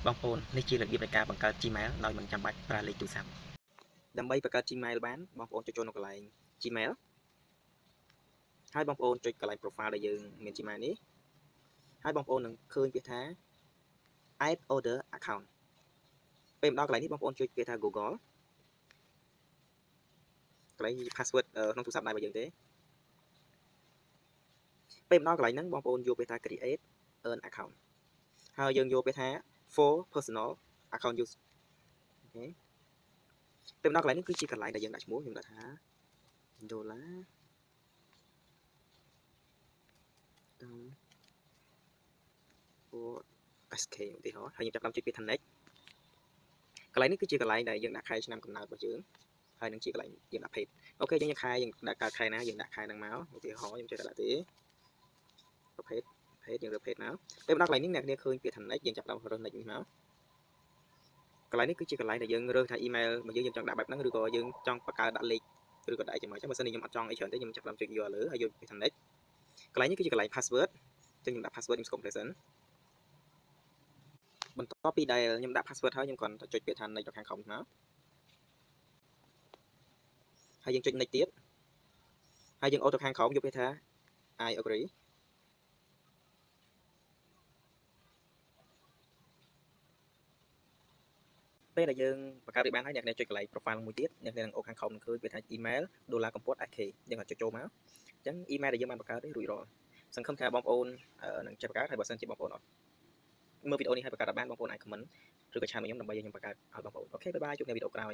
បងប្អូននេះជារបៀបនៃការបង្កើត Gmail ដោយមិនចាំបាច់ប្រើលេខទូរស័ព្ទដើម្បីបង្កើត Gmail បានបងប្អូនចុចចូលនៅកន្លែង Gmail ហើយបងប្អូនចុចកន្លែង profile ដែលយើងមាន Gmail នេះហើយបងប្អូននឹងឃើញពាក្យថា add other account ពេលមកដល់កន្លែងនេះបងប្អូនចុចពាក្យថា Google កន្លែង password ក្នុងទូរស័ព្ទដៃរបស់យើងទេពេលមកដល់កន្លែងហ្នឹងបងប្អូនយកពាក្យថា create an account ហើយយើងយកពាក្យថា for personal account use អូខេពេលមកដល់កន្លែងនេះគឺជាកន្លែងដែលយើងដាក់ឈ្មោះខ្ញុំដាក់ថាដុល្លារSK ឧទាហរណ៍ហើយយើងចាប់តាមចុចពាក្យថា next កន្លែងនេះគឺជាកន្លែងដែលយើងដាក់ខែឆ្នាំកំណើតរបស់យើងហើយនឹងជាកន្លែងយើងដាក់ page អូខេយើងដាក់កើតខែណាយើងដាក់ខែហ្នឹងមកឧទាហរណ៍ខ្ញុំចេះតែដាក់ទេប្រភេទយើងរើស page មកពេលដល់កន្លែងនេះអ្នកនាងឃើញពាក្យថា next យើងចាប់តាមរើស next នេះមកកន្លែងនេះគឺជាកន្លែងដែលយើងរើសថា email របស់យើងចង់ដាក់បែបហ្នឹងឬក៏យើងចង់បង្កើតដាក់លេខឬក៏ដាក់អីជាមួយចឹងបើសិនជាខ្ញុំអត់ចង់អីច្រើនទេខ្ញុំចាប់តាមចុចយកលើហើយយកពាក្យថា next កន្លែងនេះគឺជាកន្លែង password ចឹងខ្ញុំដាក់ password ខ្ញុំស្គម present បន្ទាប់ពីដែលខ្ញុំដាក់ password ហើយខ្ញុំគ្រាន់តែចុចពាក្យថា next ទៅខាងក្រោមមកហើយយើងចុច next ទៀតហើយយើងអូទៅខាងក្រោមយកពាក្យថា I agree ពេលដែលយើងបង្កើតវាបានហើយអ្នកចុចកន្លែង profile មួយទៀតអ្នកនឹងអូខាងក្រោមនឹងឃើញពាក្យថា email ដុល្លារកំពត់ AK យើងអាចចុចចូលមកអញ្ចឹង email ដែលយើងបានបង្កើតរួចរាល់សង្ឃឹមថាបងប្អូននឹងចេះបង្កើតហើយបើសិនជាបងប្អូនអត់មើលវីដេអូនេះហើយបង្កើតបានបងប្អូនអាច comment ឬក៏ឆានខ្ញុំដើម្បីឲ្យខ្ញុំបង្កើតឲ្យបងប្អូនអូខេបាយបាយជួបនៅវីដេអូក្រោយ